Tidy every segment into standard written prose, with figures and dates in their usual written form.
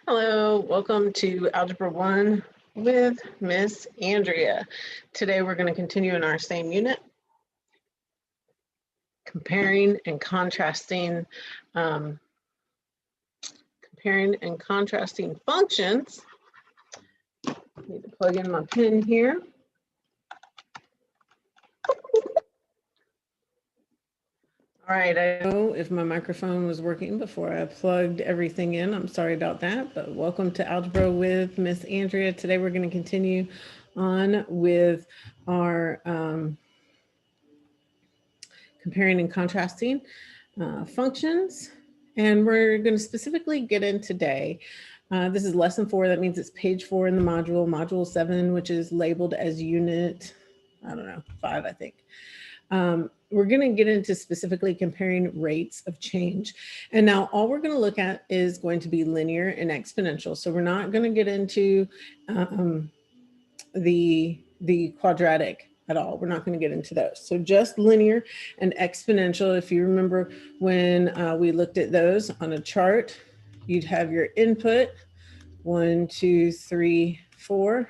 Hello, welcome to Algebra 1 with Miss Andrea. Today we're going to continue in our same unit, comparing and contrasting functions. I need to plug in my pen here. All right, I don't know if my microphone was working before I plugged everything in. I'm sorry about that, but welcome to Algebra with Miss Andrea. Today we're going to continue on with our comparing and contrasting functions. And we're going to specifically get in today. This is lesson 4. That means it's page 4 in the module 7, which is labeled as unit, 5, I think. We're going to get into specifically comparing rates of change. And now all we're going to look at is going to be linear and exponential. So we're not going to get into the quadratic at all. We're not going to get into those. So just linear and exponential. If you remember when we looked at those on a chart, you'd have your input, 1, 2, 3, 4,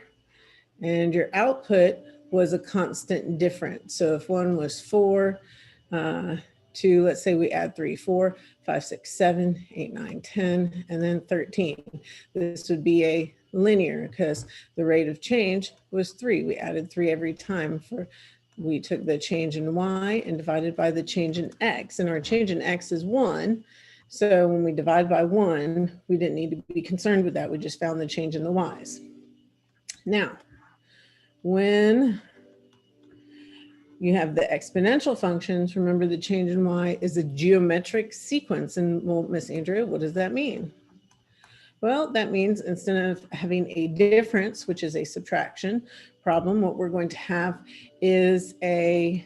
and your output was a constant difference. So if one was 4, 2, let's say we add 3, 4, 5, 6, 7, 8, 9, 10, and then 13. This would be a linear because the rate of change was 3. We added 3 every time. We took the change in y and divided by the change in x, and our change in x is 1. So when we divide by 1, we didn't need to be concerned with that. We just found the change in the y's. Now, when you have the exponential functions, remember the change in y is a geometric sequence. And well, Miss Andrea, what does that mean? Well, that means instead of having a difference, which is a subtraction problem, what we're going to have is a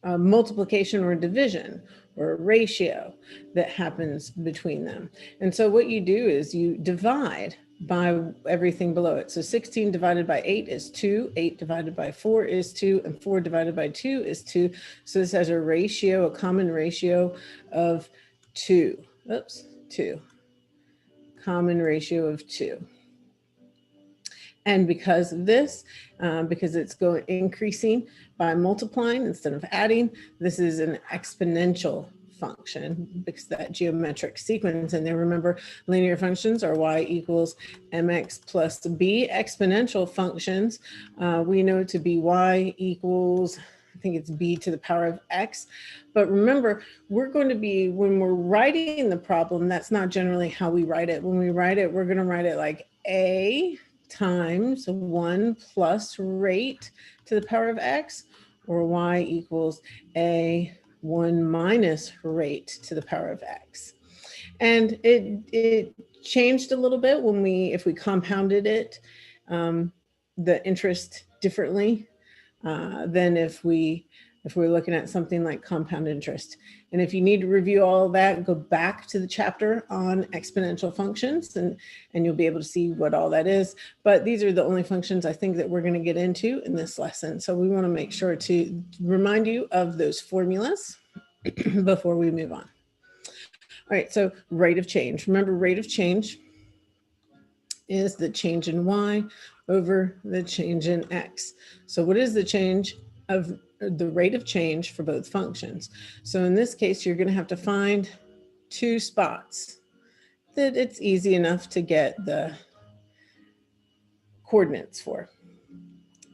multiplication or division or a ratio that happens between them. And so what you do is you divide by everything below it. So 16 divided by 8 is 2, 8 divided by 4 is 2, and 4 divided by 2 is 2. So this has a ratio, a common ratio of 2. Oops, 2. Common ratio of 2. And because of this, because it's increasing by multiplying instead of adding, this is an exponential function because that geometric sequence. And then remember, linear functions are y equals mx plus b. Exponential functions, we know to be y equals, I think it's b to the power of x. But remember, we're going to be, when we're writing the problem, that's not generally how we write it. When we write it, we're going to write it like a times 1 plus rate to the power of x, or y equals a 1 minus rate to the power of x. And it changed a little bit if we compounded it, the interest differently than if we're looking at something like compound interest. And if you need to review all of that, go back to the chapter on exponential functions and you'll be able to see what all that is. But these are the only functions I think that we're going to get into in this lesson. So we want to make sure to remind you of those formulas before we move on. All right, so rate of change. Remember, rate of change is the change in y over the change in x. So what is the change of the rate of change for both functions? So in this case, you're going to have to find 2 spots that it's easy enough to get the coordinates for,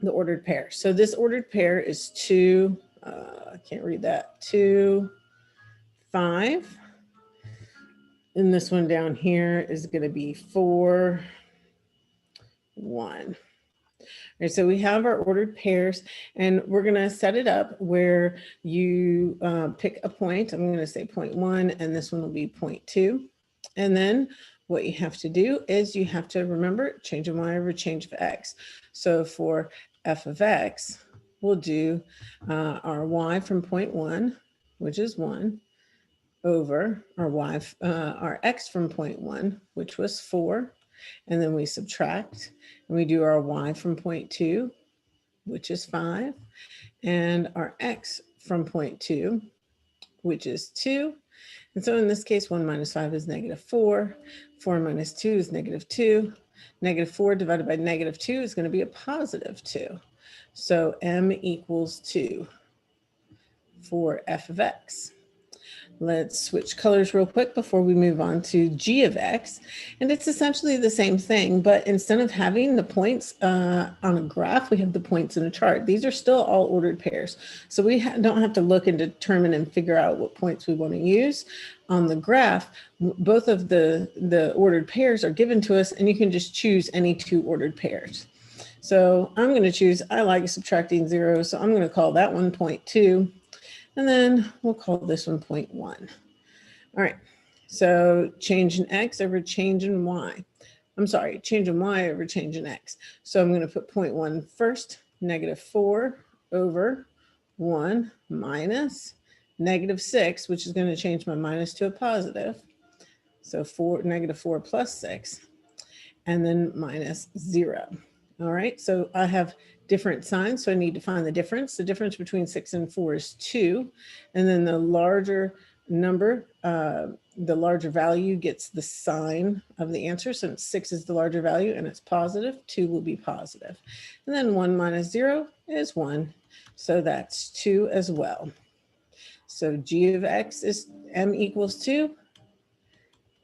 the ordered pair. So this ordered pair is 2, I can't read that, 2, 5. And this one down here is going to be 4, 1. Right, so we have our ordered pairs, and we're going to set it up where you pick a point. I'm going to say 0.1, and this one will be 0.2. And then what you have to do is you have to remember change of y over change of x. So for f of x, we'll do our y from 0.1, which is 1, over our x from 0.1, which was 4. And then we subtract, and we do our y from 0.2, which is 5, and our x from 0.2, which is 2. And so in this case, 1 minus 5 is -4. 4 minus 2 is -2. -4 divided by -2 is going to be a +2. So m equals 2 for f of x. Let's switch colors real quick before we move on to g of x. And it's essentially the same thing, but instead of having the points on a graph, we have the points in a chart. These are still all ordered pairs. So we don't have to look and determine and figure out what points we want to use. On the graph, both of the ordered pairs are given to us, and you can just choose any two ordered pairs. So I'm going to choose, I like subtracting zeros, so I'm going to call that one 0.2. And then we'll call this one 0.1. All right, so change in x over change in y. I'm sorry, change in y over change in x. So I'm going to put 0.1 first, -4 over 1 minus -6, which is going to change my minus to a positive. So -4 plus 6, and then minus 0. All right, so I have different signs, so I need to find the difference. The difference between 6 and 4 is 2. And then the larger number, the larger value gets the sign of the answer. Since 6 is the larger value and it's positive, 2 will be positive. And then 1 minus 0 is 1. So that's 2 as well. So g of x is m equals 2.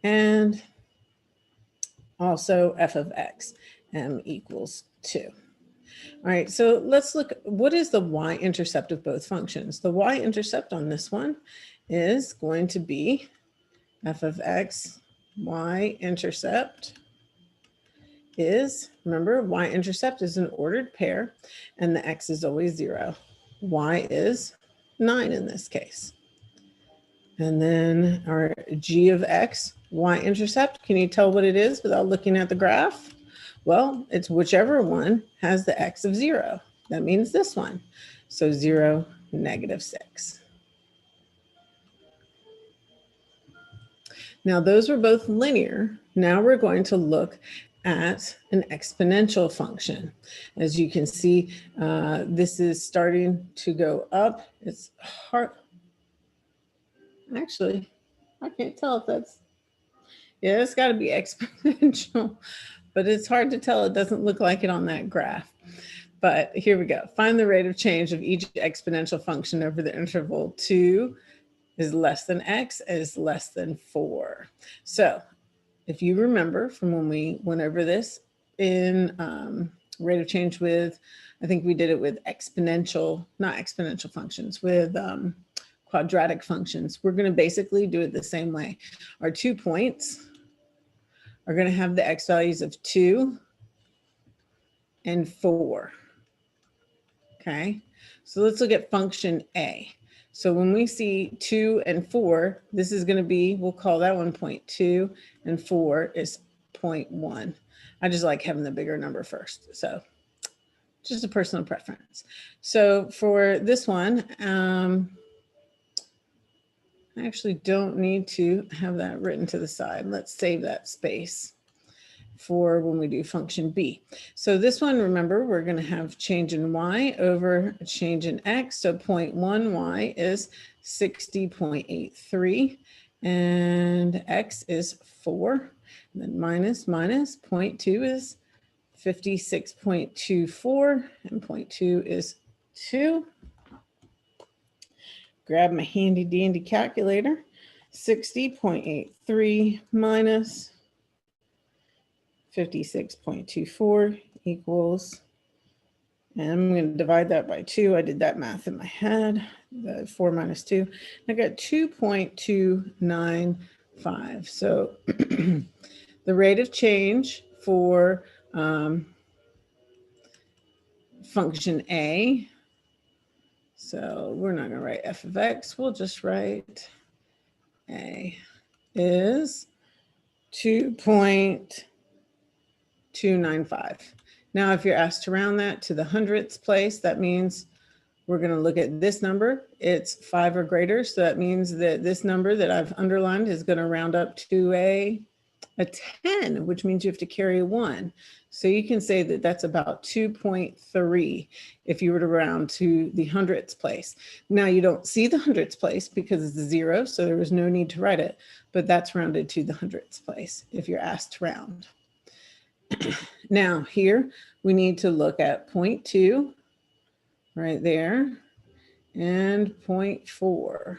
And also f of x, m equals 2. All right, so let's look, what is the y-intercept of both functions? The y-intercept on this one is going to be f of x, y-intercept is, remember, y-intercept is an ordered pair, and the x is always 0. Y is 9 in this case. And then our g of x, y-intercept, can you tell what it is without looking at the graph? Well, it's whichever one has the x of 0. That means this one. So 0, -6. Now those were both linear. Now we're going to look at an exponential function. As you can see, this is starting to go up. It's hard. Actually, I can't tell if that's, yeah, it's got to be exponential. But it's hard to tell. It doesn't look like it on that graph. But here we go. Find the rate of change of each exponential function over the interval 2 is less than x is less than 4. So if you remember from when we went over this in rate of change with, I think we did it with exponential, not exponential functions, with quadratic functions. We're going to basically do it the same way. Our 2 points are going to have the x values of 2 and 4. Okay, so let's look at function A. So when we see 2 and 4, this is going to be, we'll call that one 0.2, and 4 is 0.1. I just like having the bigger number first. So just a personal preference. So for this one, I actually don't need to have that written to the side. Let's save that space for when we do function B. So this one, remember, we're going to have change in y over change in x. So 0.1y is 60.83, and x is 4. And then minus 0.2 is 56.24, and 0.2 is 2. Grab my handy dandy calculator. 60.83 minus 56.24 equals, and I'm going to divide that by 2. I did that math in my head. The 4 minus 2. I got 2.295. So the rate of change for function A, so we're not going to write f of x, we'll just write A, is 2.295. Now, if you're asked to round that to the hundredths place, that means we're going to look at this number. It's 5 or greater, so that means that this number that I've underlined is going to round up to a a 10, which means you have to carry a 1. So you can say that that's about 2.3 if you were to round to the hundredths place. Now you don't see the hundredths place because it's a 0, so there was no need to write it, but that's rounded to the hundredths place if you're asked to round. Now here we need to look at 0.2 right there and 0.4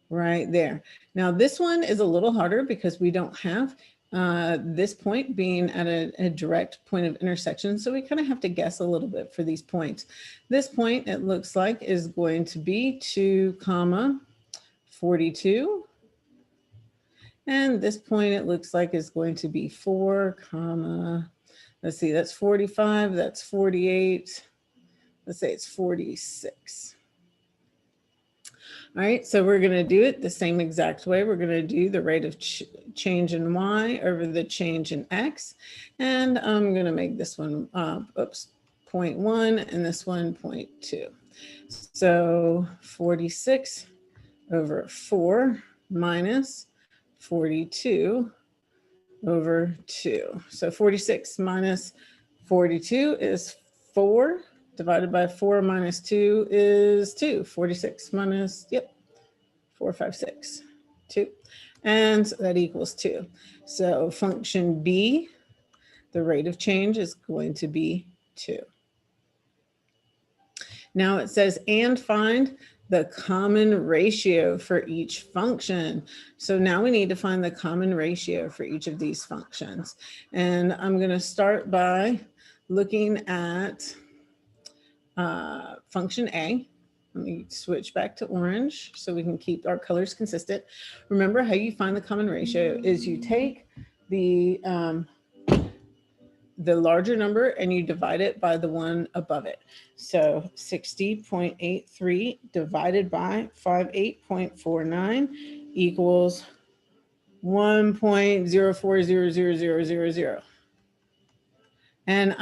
right there. Now this one is a little harder because we don't have this point being at a direct point of intersection. So we kind of have to guess a little bit for these points. This point, it looks like, is going to be 2, 42. And this point, it looks like, is going to be 4, let's see, that's 45, that's 48. Let's say it's 46. All right, so we're going to do it the same exact way. We're going to do the rate of change in y over the change in x. And I'm going to make this one, 0.1 and this one 0.2. So 46 over 4 minus 42 over 2. So 46 minus 42 is 4. Divided by 4 minus 2 is 2. 46 minus, 4, 5, 6, 2. And that equals 2. So function B, the rate of change is going to be 2. Now it says, and find the common ratio for each function. So now we need to find the common ratio for each of these functions. And I'm going to start by looking at function A. Let me switch back to orange so we can keep our colors consistent. Remember, how you find the common ratio is you take the larger number and you divide it by the one above it. So 60.83 divided by 58.49 equals 1.040000. And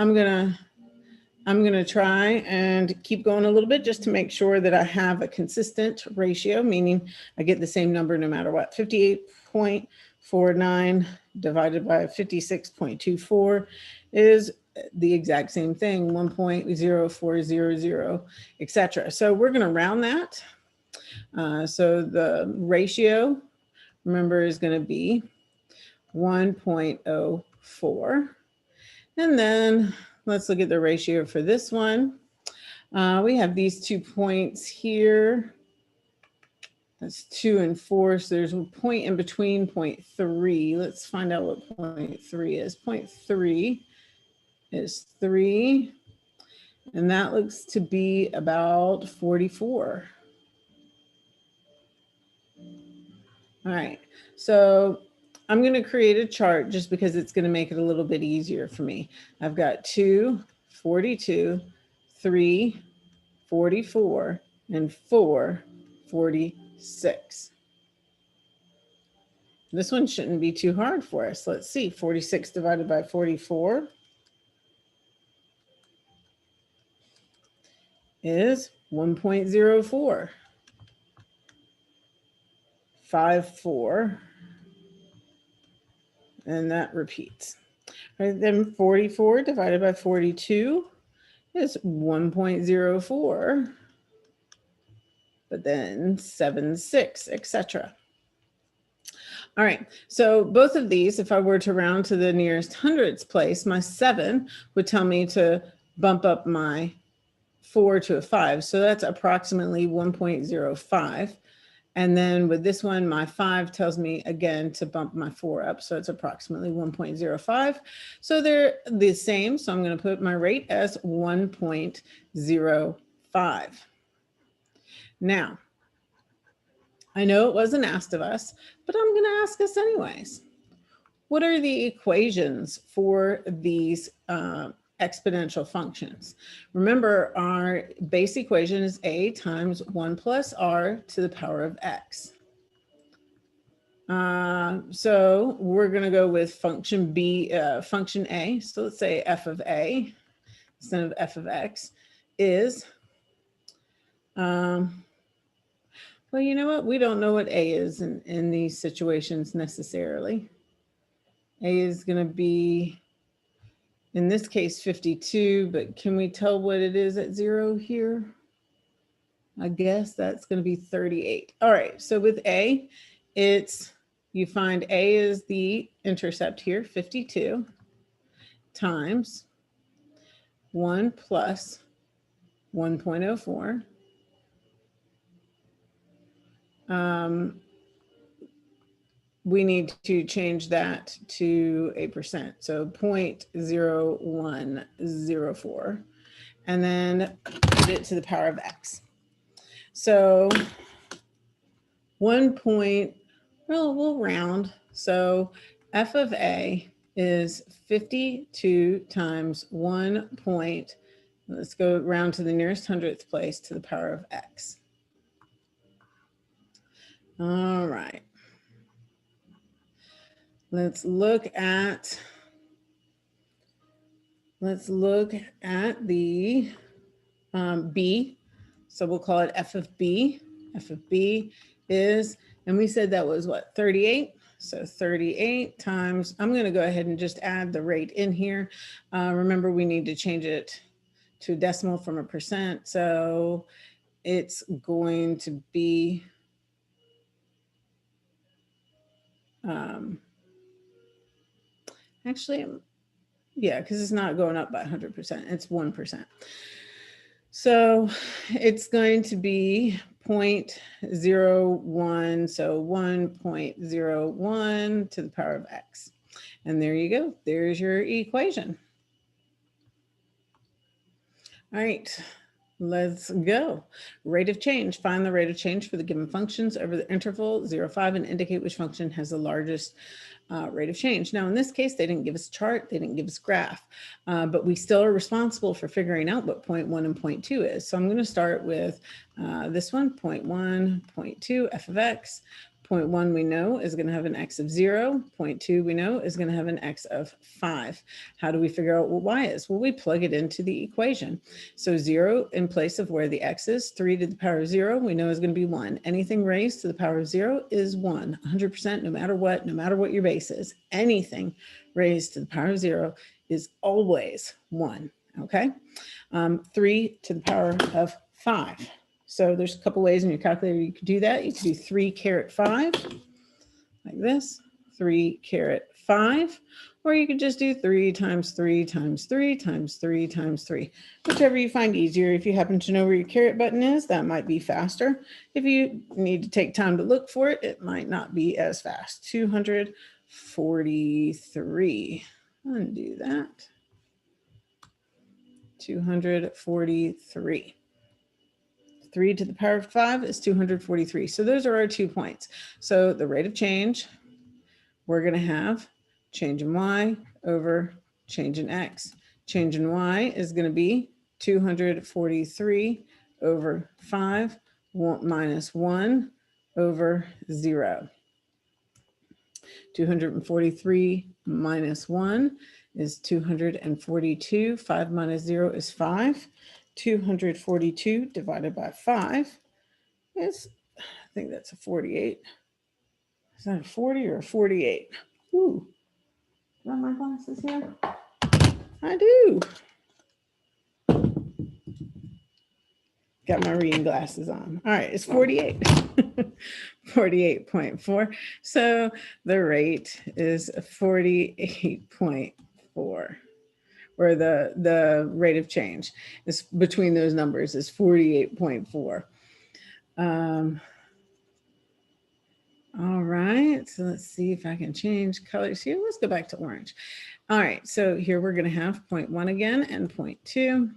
I'm gonna try and keep going a little bit just to make sure that I have a consistent ratio, meaning I get the same number no matter what. 58.49 divided by 56.24 is the exact same thing, 1.0400, etc. So we're gonna round that. So the ratio, remember, is gonna be 1.04. And then let's look at the ratio for this one. We have these 2 points here. That's 2 and 4. So there's a point in between 0.3. Let's find out what 0.3 is. 0.3 is 3. And that looks to be about 44. All right. So I'm going to create a chart just because it's going to make it a little bit easier for me. I've got 2, 42, 3, 44, and 4, 46. This one shouldn't be too hard for us. Let's see, 46 divided by 44 is 1.04. 54, and that repeats. Right, then 44 divided by 42 is 1.04, but then 7, 6, etc. All right, so both of these, if I were to round to the nearest hundredths place, my 7 would tell me to bump up my 4 to a 5. So that's approximately 1.05. And then with this one, my 5 tells me again to bump my 4 up. So it's approximately 1.05. So they're the same. So I'm going to put my rate as 1.05. Now, I know it wasn't asked of us, but I'm going to ask us anyways. What are the equations for these exponential functions? Remember, our base equation is a times 1 plus r to the power of x. So we're going to go with function B, function A. So let's say f of a instead of f of x is, well, you know what? We don't know what a is in these situations necessarily. A is going to be, in this case, 52, but can we tell what it is at 0 here? I guess that's going to be 38. All right, so with A, it's, you find A is the intercept here, 52, times 1 plus 1.04. We need to change that to a percent. So 0.0104, and then put it to the power of X. So we'll round. So f of A is 52 times 1 point, let's go round to the nearest hundredth place, to the power of X. All right. Let's look at the B. So we'll call it f of B. F of B is, and we said that was what, 38? So 38 times, I'm going to go ahead and just add the rate in here. Remember, we need to change it to a decimal from a percent. So it's going to be actually, yeah, because it's not going up by 100%, it's 1%. So it's going to be 0.01, so 1.01 to the power of X. And there you go, there's your equation. All right, let's go. Rate of change, find the rate of change for the given functions over the interval 0, 5 and indicate which function has the largest rate of change. Now, in this case, they didn't give us a chart, they didn't give us a graph, but we still are responsible for figuring out what 0.1 and 0.2 is. So I'm going to start with this one, 0.1, 0.2, f of x. 0.1 we know is going to have an x of 0. 0.2 we know is going to have an x of 5. How do we figure out what y is? Well, we plug it into the equation. So 0 in place of where the x is, 3 to the power of 0, we know is going to be 1. Anything raised to the power of 0 is 1, 100%, no matter what your base is. Anything raised to the power of 0 is always 1, okay? 3 to the power of 5. So there's a couple ways in your calculator you could do that. You could do 3 caret 5, like this, 3 caret 5, or you could just do 3 times 3 times 3 times 3 times 3, whichever you find easier. If you happen to know where your caret button is, that might be faster. If you need to take time to look for it, it might not be as fast. 243, undo that, 243. 3 to the power of 5 is 243. So those are our 2 points. So the rate of change, we're going to have change in y over change in x. Change in y is going to be 243 over 5 minus 1 over 0. 243 minus 1 is 242. 5 minus 0 is 5. 242 divided by 5 is, I think that's a 48. Is that a 40 or a 48? Ooh, do I have my glasses here? I do. Got my reading glasses on. All right, it's 48. 48.4. So the rate is 48.4. Or the rate of change is between those numbers is 48.4. All right, so let's see if I can change colors here. Let's go back to orange. All right, so here we're going to have 0.1 again and 0.2.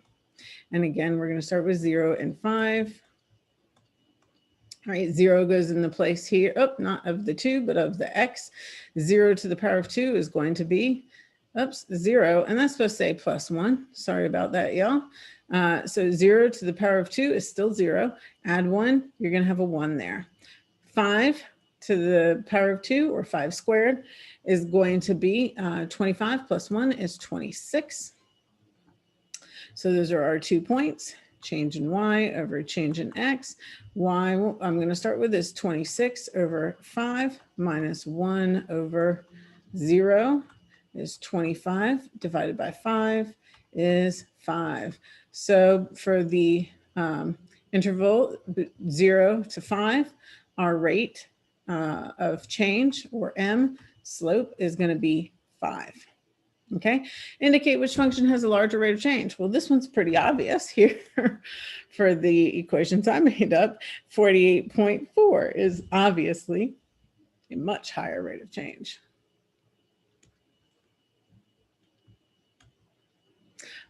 And again, we're going to start with 0 and 5. All right, 0 goes in the place here, not of the 2, but of the x. 0 to the power of 2 is going to be 0, and that's supposed to say plus 1. Sorry about that, y'all. So 0 to the power of 2 is still 0. Add 1, you're going to have a 1 there. 5 to the power of 2, or 5 squared, is going to be 25 plus 1 is 26. So those are our 2 points. Change in y over change in x. Y, I'm going to start with this 26 over 5 minus 1 over 0 is 25 divided by 5 is 5. So for the interval 0 to 5, our rate of change, or M, slope, is going to be 5. Okay, indicate which function has a larger rate of change. Well, this one's pretty obvious here for the equations I made up. 48.4 is obviously a much higher rate of change.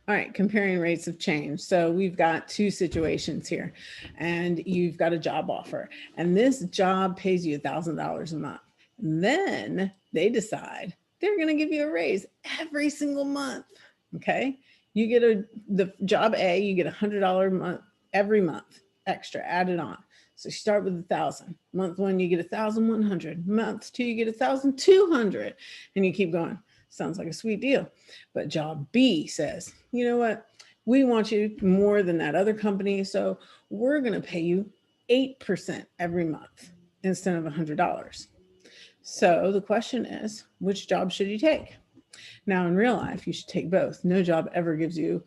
All right, comparing rates of change. So we've got two situations here, and you've got a job offer, and this job pays you $1,000 a month. And then they decide they're going to give you a raise every single month. Okay, you get the job A, you get $100 a month every month extra added on. So you start with 1,000. Month 1, you get 1,100. Month 2, you get 1,200, and you keep going. Sounds like a sweet deal. But job B says, you know what? We want you more than that other company, so we're going to pay you 8% every month instead of $100. So the question is, which job should you take? Now, in real life, you should take both. No job ever gives you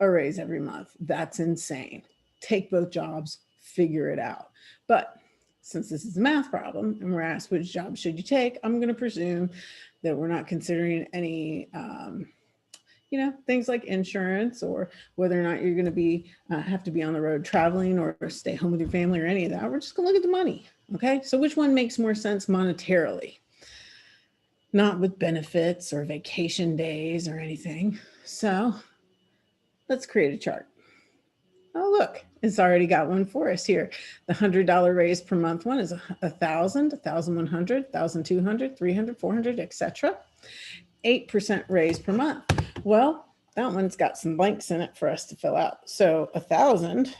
a raise every month. That's insane. Take both jobs, figure it out. But since this is a math problem and we're asked which job should you take, I'm going to presume that we're not considering any, things like insurance, or whether or not you're going to be have to be on the road traveling or stay home with your family or any of that. We're just going to look at the money. Okay, so which one makes more sense monetarily? Not with benefits or vacation days or anything. So let's create a chart. Oh, look, it's already got one for us here. The $100 raise per month one is 1,000, 1,100, 1,200, 300, 400, etc. 8% raise per month. Well, that one's got some blanks in it for us to fill out. So 1,000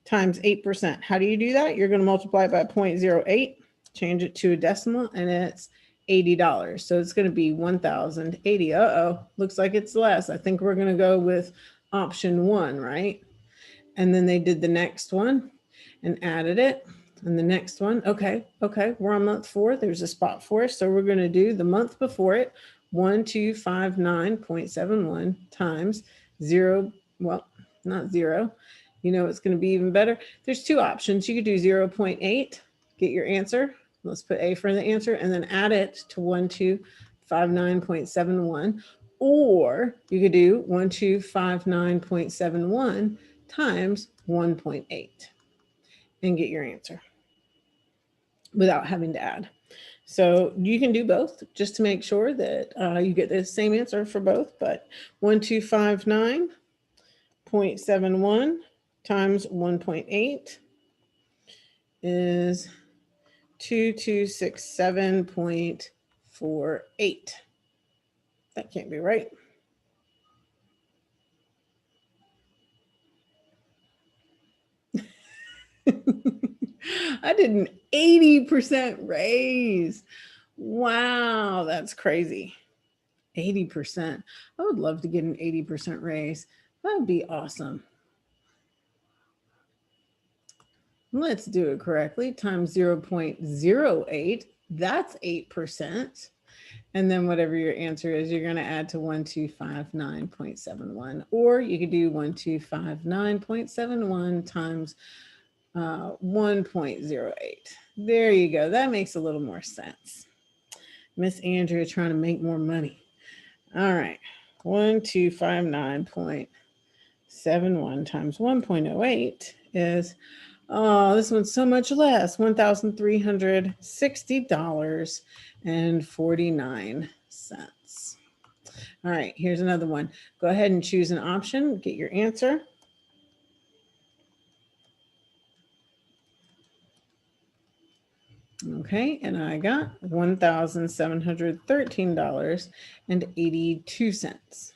times 8%. How do you do that? You're going to multiply it by 0.08, change it to a decimal, and it's $80. So it's going to be 1,080. Uh-oh, looks like it's less. I think we're going to go with option 1, right? And then they did the next one and added it. And the next one, okay, we're on month 4. There's a spot for us. So we're going to do the month before it, 1259.71 times 0. Well, not 0. You know, it's going to be even better. There's two options. You could do 0.8, get your answer. Let's put A for the answer, and then add it to 1259.71. Or you could do 1259.71 times 1.8 and get your answer without having to add. So you can do both just to make sure that you get the same answer for both. But 1259.71 times 1.8 is 2267.48. That can't be right. I did an 80% raise. Wow, that's crazy. 80%. I would love to get an 80% raise. That would be awesome. Let's do it correctly. Times 0.08, that's 8%. And then whatever your answer is, you're going to add to 1259.71. Or you could do 1259.71 times 1.08. There you go. That makes a little more sense. Miss Andrea trying to make more money. All right. 1259.71 times 1.08 is, oh, this one's so much less, $1,360.49. All right, here's another one. Go ahead and choose an option, get your answer. Okay, and I got $1,713.82.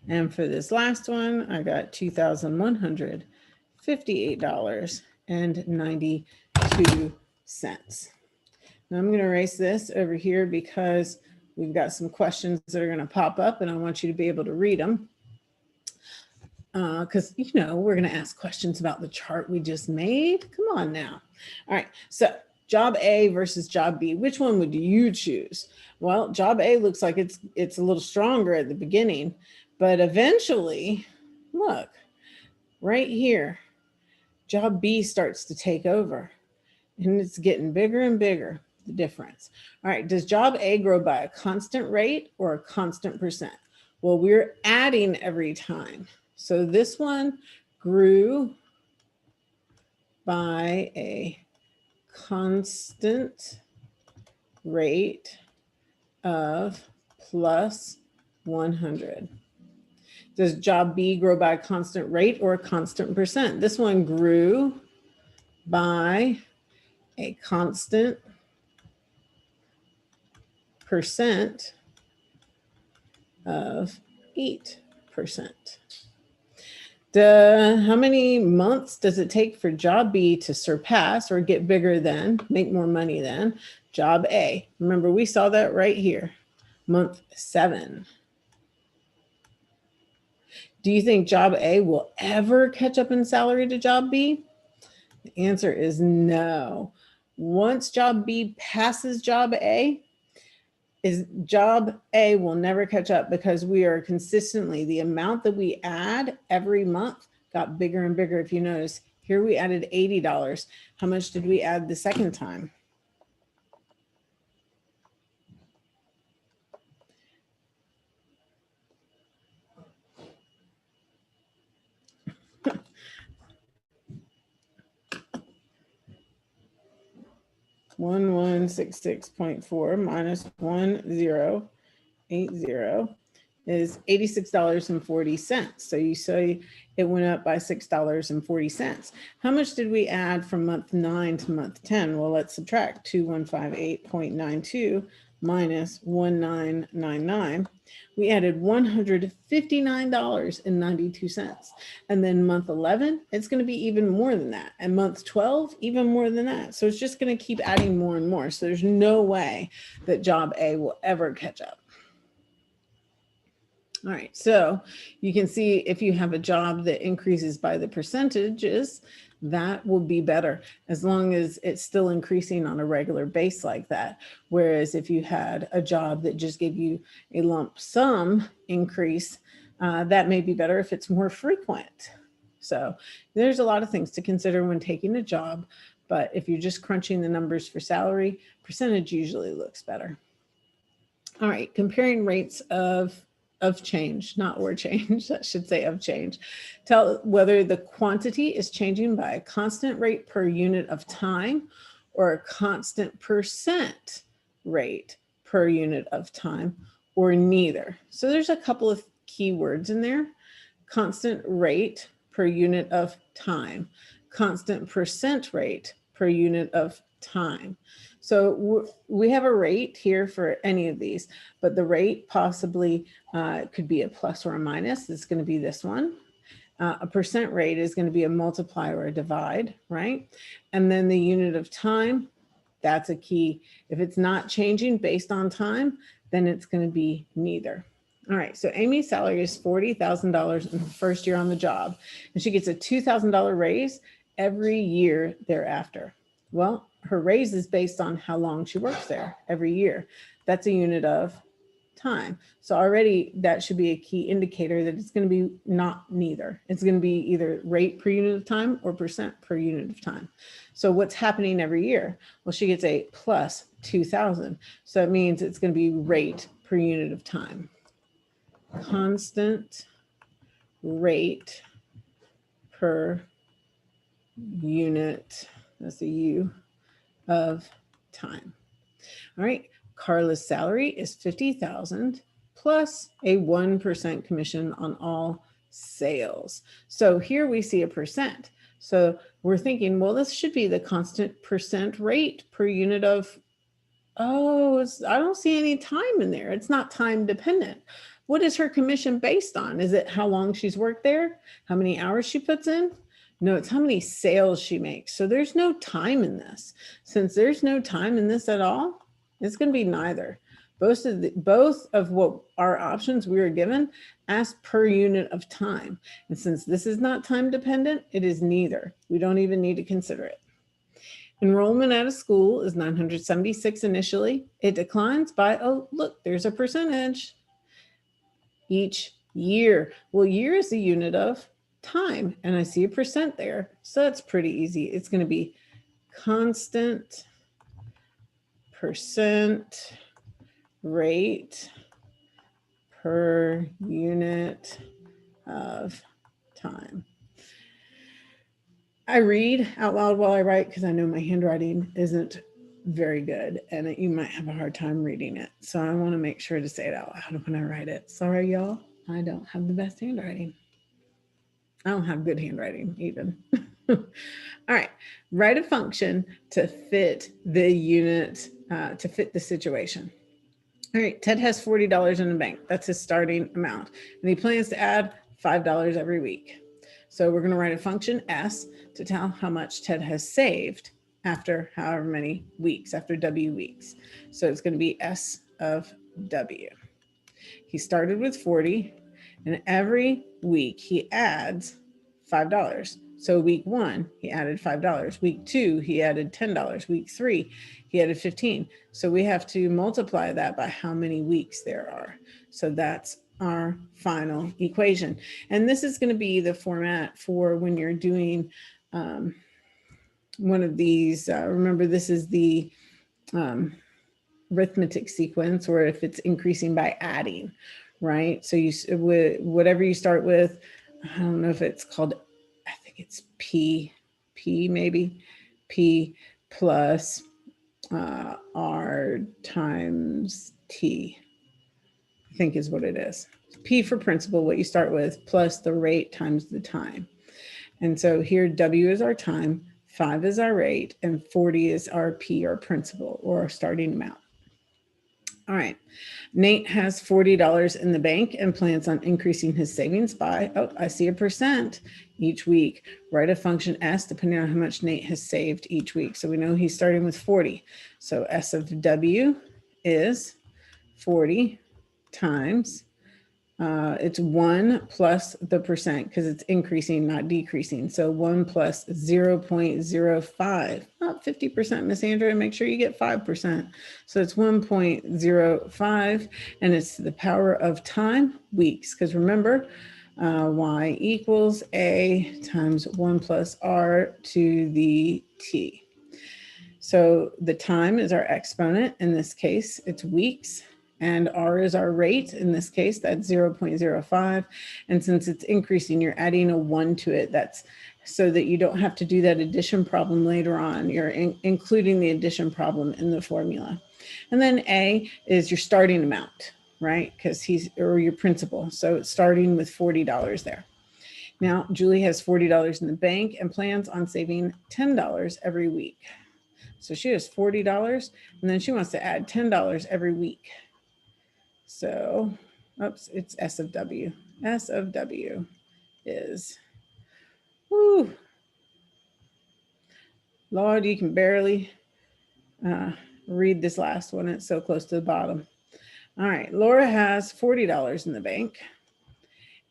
And for this last one, I got $2,158.92. Now I'm going to erase this over here because we've got some questions that are going to pop up and I want you to be able to read them. because, you know, we're going to ask questions about the chart we just made. Come on now. All right, so job A versus job B, which one would you choose? Well, job A looks like it's a little stronger at the beginning, but eventually, look, right here, job B starts to take over, and it's getting bigger and bigger, the difference. All right, does job A grow by a constant rate or a constant percent? Well, we're adding every time. So this one grew by a constant rate of plus 100. Does job B grow by a constant rate or a constant percent? This one grew by a constant percent of 8%. How many months does it take for job B to surpass or get bigger than, make more money than job A? Remember, we saw that right here, month 7. Do you think job A will ever catch up in salary to job B? The answer is no. Once job B passes job A, job A will never catch up because we are consistently, the amount that we add every month got bigger and bigger. If you notice, here we added $80. How much did we add the second time? $1166.4 minus 1080 is $86.40. So you say it went up by $6.40. How much did we add from month 9 to month 10? Well, let's subtract 2158.92 minus 1999. We added $159.92. And then month 11, it's going to be even more than that. And month 12, even more than that. So it's just going to keep adding more and more. So there's no way that job A will ever catch up. All right, so you can see if you have a job that increases by the percentages, that will be better as long as it's still increasing on a regular base like that. Whereas if you had a job that just gave you a lump sum increase, that may be better if it's more frequent. So there's a lot of things to consider when taking a job, but if you're just crunching the numbers for salary, percentage usually looks better. All right, comparing rates of change, not or change, I should say of change. Tell whether the quantity is changing by a constant rate per unit of time or a constant percent rate per unit of time or neither. So there's a couple of key words in there. Constant rate per unit of time, constant percent rate per unit of time. So we have a rate here for any of these, but the rate possibly could be a plus or a minus. It's going to be this one. A percent rate is going to be a multiply or a divide, right? And then the unit of time, that's a key. If it's not changing based on time, then it's going to be neither. All right, so Amy's salary is $40,000 in her first year on the job, and she gets a $2,000 raise every year thereafter. Well, her raise is based on how long she works there every year. That's a unit of time. So already that should be a key indicator that it's going to be not neither. It's going to be either rate per unit of time or percent per unit of time. So what's happening every year? Well, she gets a plus 2,000. So it means it's going to be rate per unit of time. Constant rate per unit, that's a U, of time. All right, Carla's salary is $50,000 plus a 1% commission on all sales. So here we see a percent. So we're thinking, well, this should be the constant percent rate per unit of, I don't see any time in there. It's not time dependent. What is her commission based on? Is it how long she's worked there? How many hours she puts in? No, it's how many sales she makes. So there's no time in this. Since there's no time in this at all, it's going to be neither. both of what our options we were given asked per unit of time. And since this is not time dependent, it is neither. We don't even need to consider it. Enrollment at a school is 976 initially. It declines by, oh, look, there's a percentage each year. Well, year is the unit of time, and I see a percent there. So that's pretty easy. It's going to be constant percent rate per unit of time. I read out loud while I write because I know my handwriting isn't very good and you might have a hard time reading it. So I want to make sure to say it out loud when I write it. Sorry, y'all. I don't have the best handwriting. I don't have good handwriting even. All right, write a function to fit the unit, to fit the situation. All right, Ted has $40 in the bank. That's his starting amount. And he plans to add $5 every week. So we're going to write a function S to tell how much Ted has saved after however many weeks, after W weeks. So it's going to be S of W. He started with 40, and every week he adds $5. So week 1, he added $5. Week 2, he added $10. Week 3, he added 15. So we have to multiply that by how many weeks there are. So that's our final equation. And this is going to be the format for when you're doing one of these. Remember, this is the arithmetic sequence, or if it's increasing by adding, right? So you, whatever you start with, I don't know if it's called, I think it's P maybe, P plus R times T, I think is what it is. P for principal, what you start with, plus the rate times the time. And so here W is our time, 5 is our rate, and 40 is our P, or principal, or our starting amount. All right, Nate has $40 in the bank and plans on increasing his savings by, oh, I see a percent each week. Write a function S depending on how much Nate has saved each week. So we know he's starting with 40. So S of W is 40 times, it's 1 plus the percent because it's increasing, not decreasing. So 1 plus 0.05, not 50%, Miss Andrea, make sure you get 5%. So it's 1.05, and it's the power of time, weeks, because remember, y equals a times 1 plus r to the t. So the time is our exponent. In this case, it's weeks. And R is our rate. In this case, that's 0.05. And since it's increasing, you're adding a 1 to it. That's so that you don't have to do that addition problem later on. You're including the addition problem in the formula. And then A is your starting amount, right? Because or your principal. So it's starting with $40 there. Now, Julie has $40 in the bank and plans on saving $10 every week. So she has $40, and then she wants to add $10 every week. So, oops, it's S of W. S of W is, whoo, Lord, you can barely read this last one. It's so close to the bottom. All right, Laura has $40 in the bank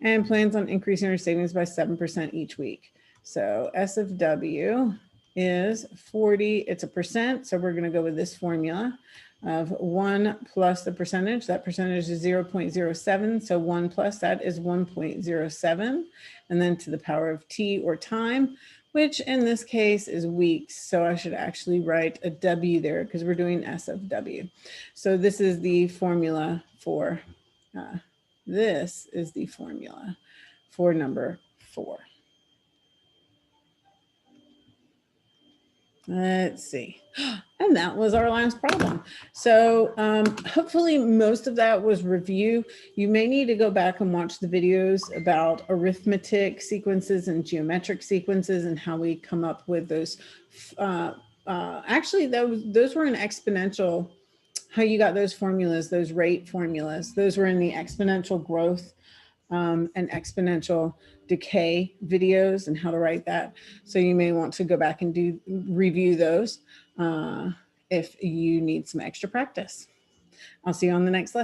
and plans on increasing her savings by 7% each week. So S of W is 40, it's a percent. So we're going to go with this formula of 1 plus the percentage. That percentage is 0.07. So 1 plus that is 1.07. And then to the power of T, or time, which in this case is weeks. So I should actually write a W there because we're doing S of W. So this is the formula for, this is the formula for number 4. Let's see. And that was our last problem. So hopefully most of that was review. You may need to go back and watch the videos about arithmetic sequences and geometric sequences and how we come up with those. Actually, those were in exponential, how you got those formulas, those rate formulas. Those were in the exponential growth and exponential decay videos and how to write that. So you may want to go back and review those if you need some extra practice. I'll see you on the next lesson.